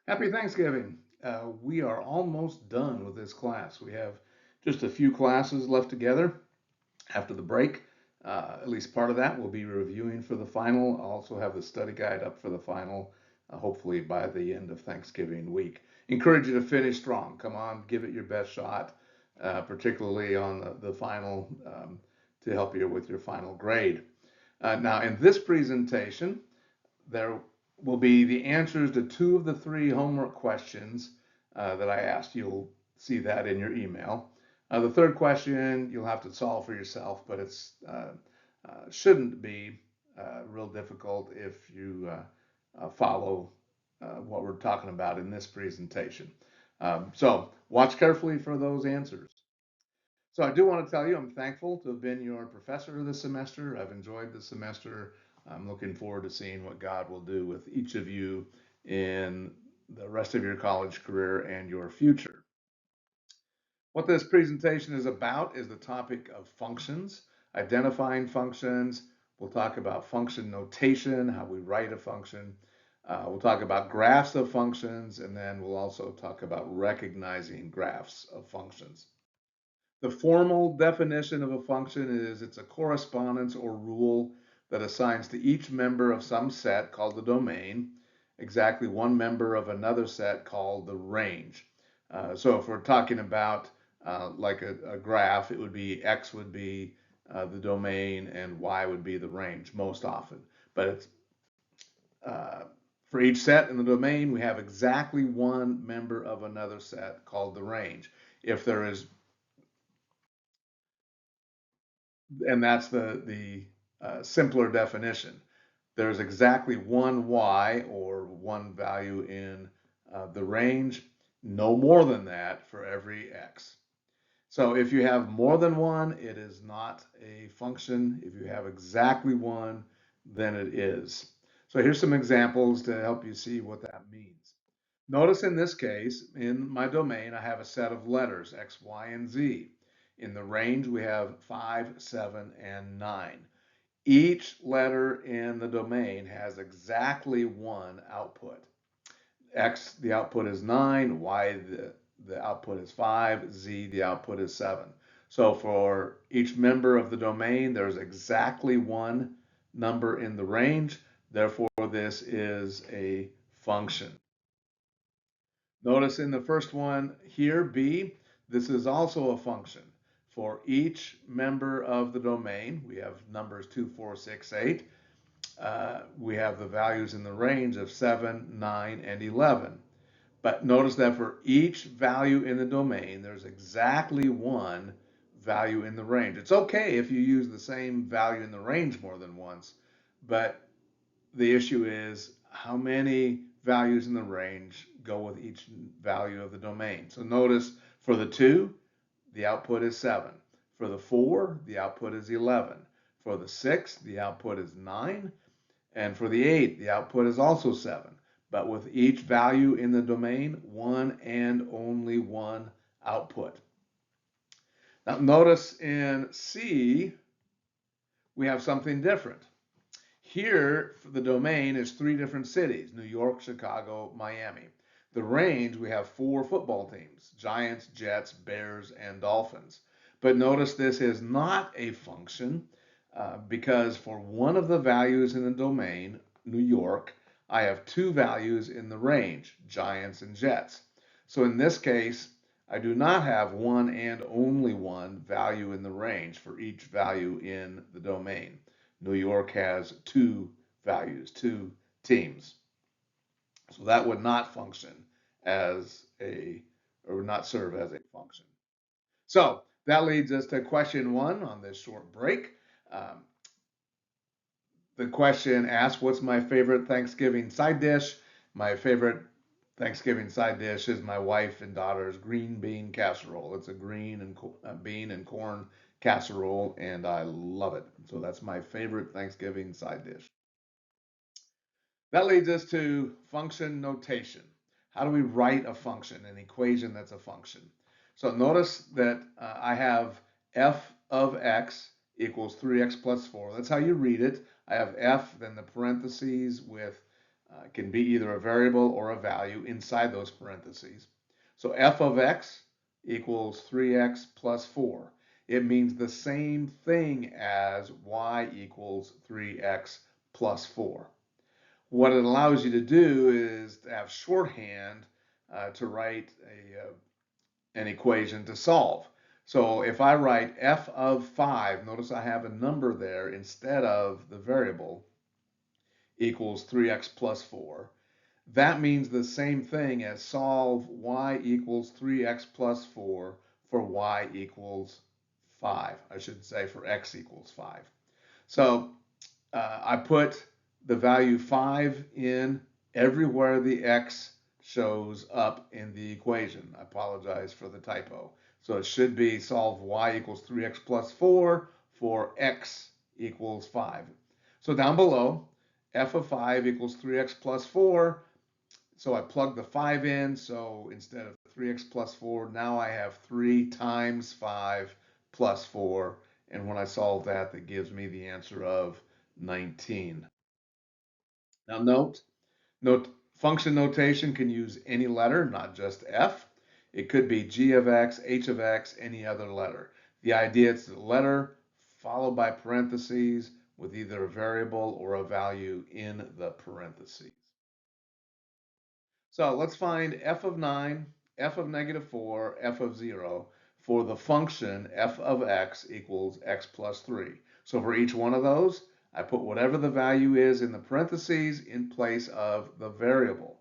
Happy Thanksgiving. We are almost done with this class. We have just a few classes left together after the break. At least part of that we'll be reviewing for the final. I'll also have the study guide up for the final, hopefully by the end of Thanksgiving week. Encourage you to finish strong. Come on, give it your best shot, particularly on the final to help you with your final grade. Now, in this presentation, there will be the answers to two of the three homework questions that I asked. You'll see that in your email. The third question you'll have to solve for yourself, but it's shouldn't be real difficult if you follow what we're talking about in this presentation. So watch carefully for those answers. So I do want to tell you I'm thankful to have been your professor this semester. I've enjoyed the semester. I'm looking forward to seeing what God will do with each of you in the rest of your college career and your future. What this presentation is about is the topic of functions, identifying functions. We'll talk about function notation, how we write a function. We'll talk about graphs of functions, and then we'll also talk about recognizing graphs of functions. The formal definition of a function is it's a correspondence or rule that assigns to each member of some set called the domain exactly one member of another set called the range. So if we're talking about like a graph, it would be X would be the domain and Y would be the range most often. But it's uh, for each set in the domain, we have exactly one member of another set called the range. If there is and that's the simpler definition. There's exactly one y or one value in the range, no more than that for every x. So if you have more than one, it is not a function. If you have exactly one, then it is. So here's some examples to help you see what that means. Notice in this case, in my domain, I have a set of letters, X, Y, and Z. In the range, we have 5, 7, and 9. Each letter in the domain has exactly one output. X, the output is 9, Y, the output is 5, Z, the output is 7. So for each member of the domain, there's exactly one number in the range. Therefore, this is a function. Notice in the first one here, B, this is also a function. For each member of the domain, we have numbers 2, 4, 6, 8. We have the values in the range of 7, 9, and 11. But notice that for each value in the domain, there's exactly one value in the range. It's okay if you use the same value in the range more than once, but the issue is how many values in the range go with each value of the domain. So notice for the 2, the output is 7. For the 4, the output is 11. For the 6, the output is 9. And for the 8, the output is also 7. But with each value in the domain, one and only one output. Now notice in C, we have something different. Here, the domain is three different cities, New York, Chicago, Miami. The range, we have four football teams, Giants, Jets, Bears, and Dolphins. But notice this is not a function because for one of the values in the domain, New York, I have two values in the range, Giants and Jets. So in this case, I do not have one and only one value in the range for each value in the domain. New York has two values, two teams. So that would not function as a, or would not serve as a function. So that leads us to question one on this short break. Um, the question asks, what's my favorite Thanksgiving side dish? My favorite Thanksgiving side dish is my wife and daughter's green bean casserole. It's a green and bean and corn casserole, and I love it. So that's my favorite Thanksgiving side dish. That leads us to function notation. How do we write a function, an equation that's a function? So notice that I have f of x equals 3x plus 4. That's how you read it. I have f, then the parentheses with Can be either a variable or a value inside those parentheses. So f of x equals 3x plus 4. It means the same thing as y equals 3x plus 4. What it allows you to do is to have shorthand to write an equation to solve. So if I write f of 5, notice I have a number there instead of the variable, equals 3x plus 4. That means the same thing as solve y equals 3x plus 4 for y equals 5. I should say for x equals 5. So I put the value 5 in everywhere the x shows up in the equation. I apologize for the typo. So it should be solve y equals 3x plus 4 for x equals 5. So down below, f of 5 equals 3x plus 4. So I plug the 5 in. So instead of 3x plus 4, now I have 3 times 5 plus 4. And when I solve that, that gives me the answer of 19. Now note, function notation can use any letter, not just f. It could be g of x, h of x, any other letter. The idea is the letter followed by parentheses with either a variable or a value in the parentheses. So let's find f of 9, f of negative 4, f of 0 for the function f of x equals x plus 3. So for each one of those, I put whatever the value is in the parentheses in place of the variable.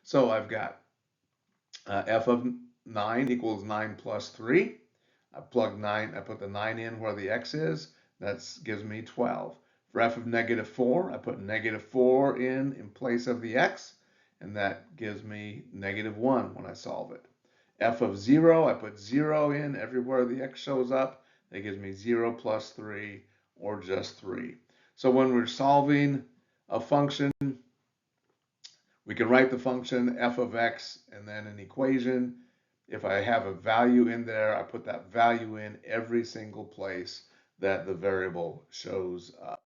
So I've got f of 9 equals 9 plus 3. I put the 9 in where the x is. That gives me 12. For f of negative 4, I put negative 4 in place of the x, and that gives me negative 1 when I solve it. F of 0, I put 0 in everywhere the x shows up. That gives me 0 plus 3, or just 3. So when we're solving a function, we can write the function f of x and then an equation. If I have a value in there, I put that value in every single place that the variable shows up.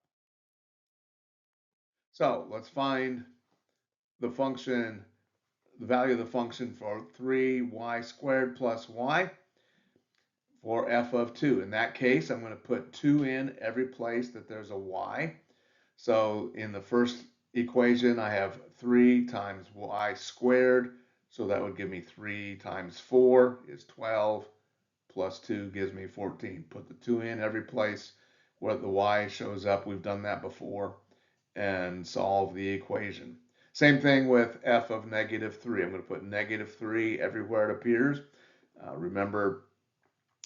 So let's find the function, the value of the function for 3y squared plus y for f of 2. In that case, I'm going to put 2 in every place that there's a y. So in the first equation, I have 3 times y squared. So that would give me 3 times 4 is 12, plus 2 gives me 14. Put the 2 in every place where the y shows up. We've done that before, and solve the equation. Same thing with f of negative 3. I'm going to put negative 3 everywhere it appears. Remember,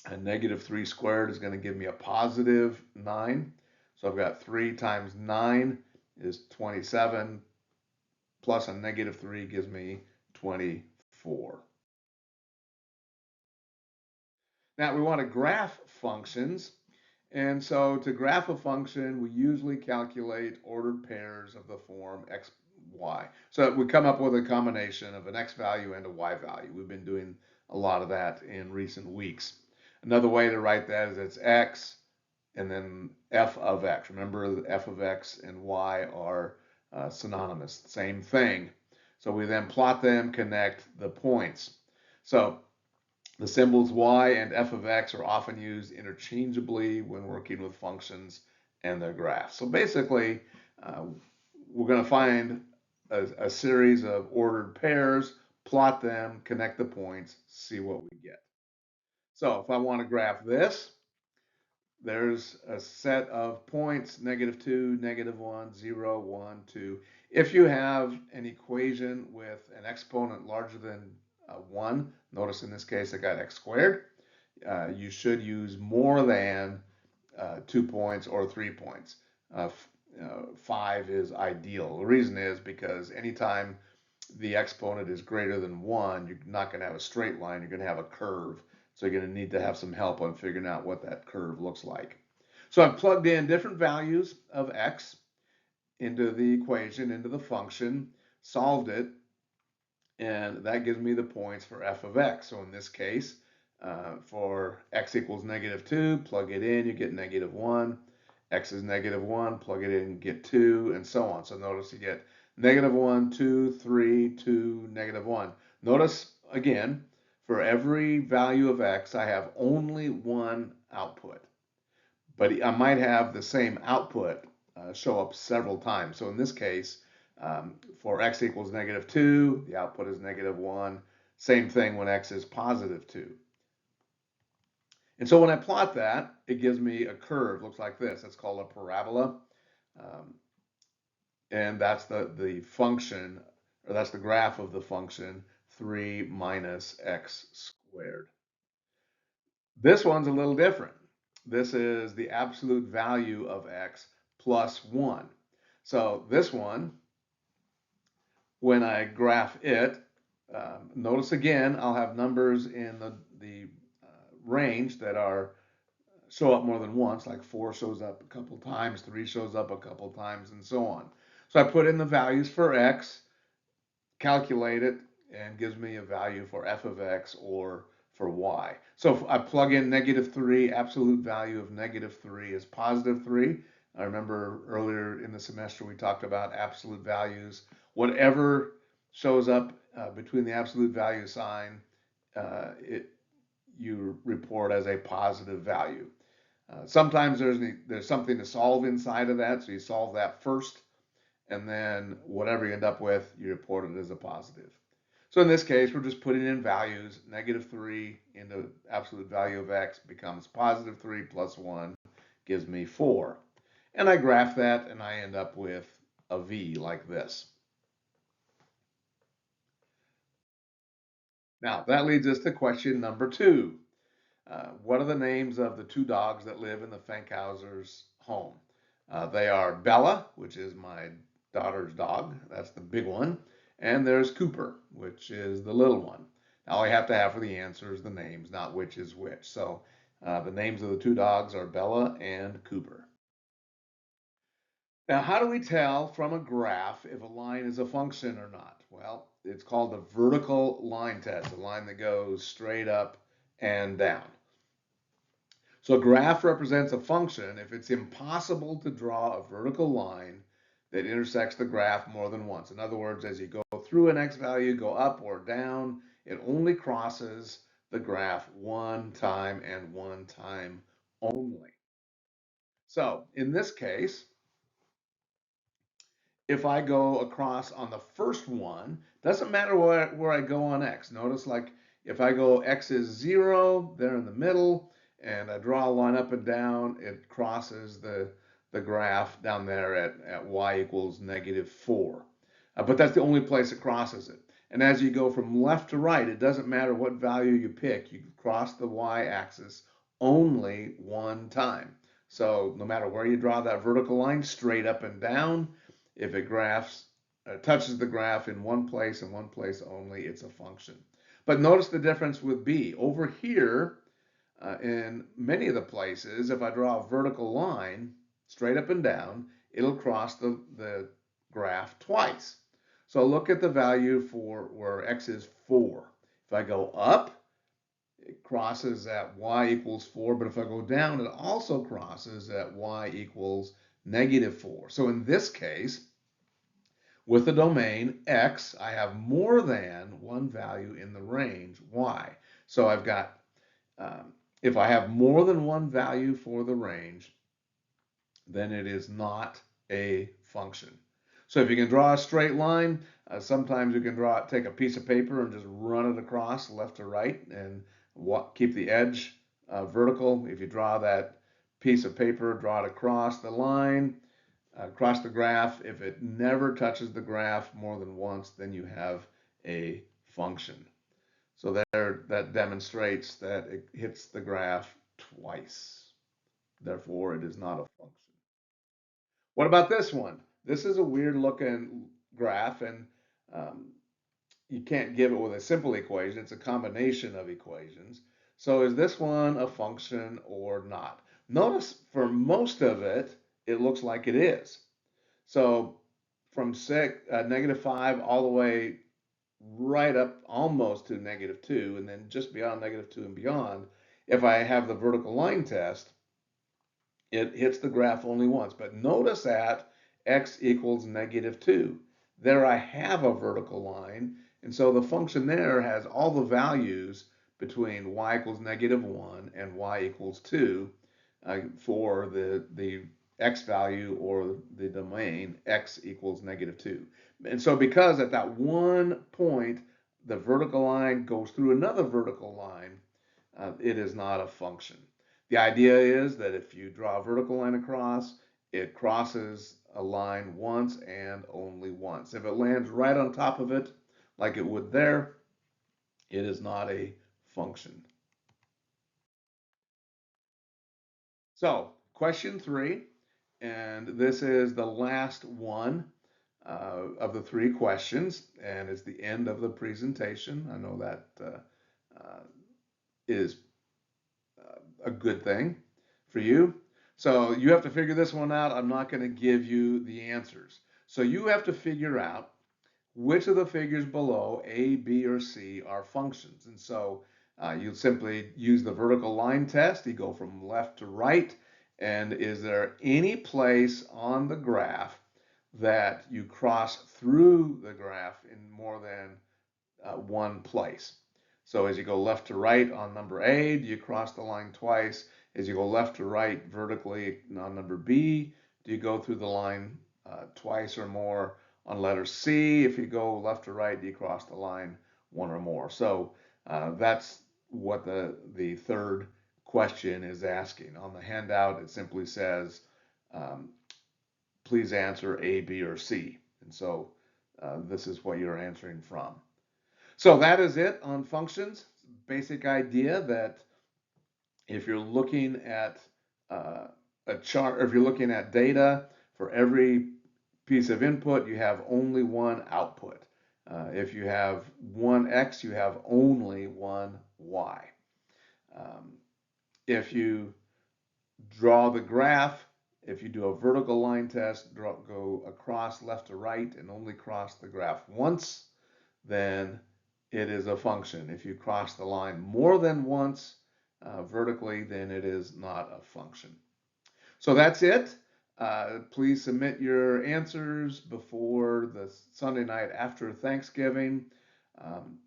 a negative 3 squared is going to give me a positive 9. So I've got 3 times 9 is 27, plus a negative 3 gives me 24. Now we want to graph functions. And so to graph a function, we usually calculate ordered pairs of the form x, y. So we come up with a combination of an x value and a y value. We've been doing a lot of that in recent weeks. Another way to write that is it's x and then f of x. Remember, the f of x and y are synonymous, same thing. So we then plot them, connect the points. So the symbols y and f of x are often used interchangeably when working with functions and their graphs. So basically, we're going to find a series of ordered pairs, plot them, connect the points, see what we get. So if I want to graph this, there's a set of points, -2, -1, 0, 1, 2. If you have an equation with an exponent larger than 1, notice in this case I got x squared, you should use more than 2 points or 3 points. 5 is ideal. The reason is because anytime the exponent is greater than 1, you're not going to have a straight line, you're going to have a curve. So you're going to need to have some help on figuring out what that curve looks like. So I've plugged in different values of x into the equation, into the function, solved it, and that gives me the points for f of x. So in this case, for x equals -2, plug it in, you get -1. X is -1, plug it in, get 2, and so on. So notice you get -1, 2, 3, 2, -1. Notice again, for every value of x, I have only one output, but I might have the same output show up several times. So in this case, for x equals -2, the output is -1. Same thing when x is +2. And so when I plot that, it gives me a curve, looks like this. It's called a parabola. Um, and that's the function, or that's the graph of the function 3 minus x squared. This one's a little different. This is the absolute value of x plus 1. So this one, when I graph it, notice again, I'll have numbers in the range that are show up more than once, like 4 shows up a couple times, 3 shows up a couple times, and so on. So I put in the values for x, calculate it, and gives me a value for f of x or for y. So if I plug in -3, absolute value of -3 is +3. I remember earlier in the semester we talked about absolute values. Whatever shows up between the absolute value sign, you report as a positive value. Sometimes there's something to solve inside of that, so you solve that first, and then whatever you end up with, you report it as a positive. So in this case, we're just putting in values. -3 into absolute value of x becomes +3 plus 1 gives me 4. And I graph that, and I end up with a V like this. Now, that leads us to question number 2. What are the names of the 2 dogs that live in the Fankhauser's home? They are Bella, which is my daughter's dog. That's the big one. And there's Cooper, which is the little one. Now, all I have to have for the answer is the names, not which is which. So the names of the 2 dogs are Bella and Cooper. Now, how do we tell from a graph if a line is a function or not? Well, it's called the vertical line test, a line that goes straight up and down. So a graph represents a function if it's impossible to draw a vertical line that intersects the graph more than once. In other words, as you go through an x value, go up or down, it only crosses the graph one time and one time only. So in this case, if I go across on the first one, doesn't matter where I go on x. Notice like if I go x is 0, there in the middle, and I draw a line up and down, it crosses the graph down there at y equals -4. But that's the only place it crosses it. And as you go from left to right, it doesn't matter what value you pick, you cross the y-axis only one time. So no matter where you draw that vertical line, straight up and down, if it touches the graph in one place and one place only, it's a function. But notice the difference with B. Over here, in many of the places, if I draw a vertical line straight up and down, it'll cross the graph twice. So look at the value for where x is 4. If I go up, it crosses at y equals 4, but if I go down, it also crosses at y equals -4. So in this case, with the domain x, I have more than one value in the range y. So I've got, if I have more than one value for the range, then it is not a function. So if you can draw a straight line, sometimes you can take a piece of paper and just run it across left to right and keep the edge vertical. If you draw that piece of paper, draw it across the line, across the graph. If it never touches the graph more than once, then you have a function. So there, that demonstrates that it hits the graph twice. Therefore, it is not a function. What about this one? This is a weird looking graph, and um, you can't give it with a simple equation. It's a combination of equations. So is this one a function or not? Notice for most of it, it looks like it is. So from -5 all the way right up almost to -2, and then just beyond -2 and beyond, if I have the vertical line test, it hits the graph only once. But notice that x equals -2. There I have a vertical line, and so the function there has all the values between y equals -1 and y equals 2 for the x value or the domain x equals -2. And so because at that one point the vertical line goes through another vertical line, it is not a function. The idea is that if you draw a vertical line across, it crosses a line once and only once. If it lands right on top of it, like it would there, it is not a function. So, question 3, and this is the last one of the 3 questions, and it's the end of the presentation. I know that is a good thing for you. So you have to figure this one out. I'm not going to give you the answers. So you have to figure out which of the figures below, A, B, or C, are functions. And so you simply use the vertical line test. You go from left to right. And is there any place on the graph that you cross through the graph in more than one place? So as you go left to right on number A, do you cross the line twice? As you go left to right vertically on number B, do you go through the line twice or more? On letter C, if you go left to right, do you cross the line one or more? So that's what the third question is asking. On the handout, it simply says, um, please answer A, B, or C. And so this is what you're answering from. So that is it on functions. Basic idea that if you're looking at a chart, or if you're looking at data, for every piece of input, you have only one output. If you have one X, you have only one Y. Um, if you draw the graph, if you do a vertical line test, go across left to right and only cross the graph once, then it is a function. If you cross the line more than once vertically, then it is not a function. So that's it. Please submit your answers before the Sunday night after Thanksgiving. Um,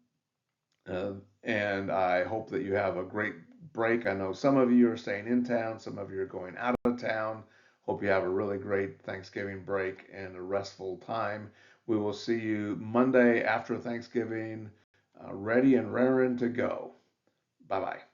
and I hope that you have a great break. I know some of you are staying in town, some of you are going out of town. Hope you have a really great Thanksgiving break and a restful time. We will see you Monday after Thanksgiving, ready and raring to go. Bye bye.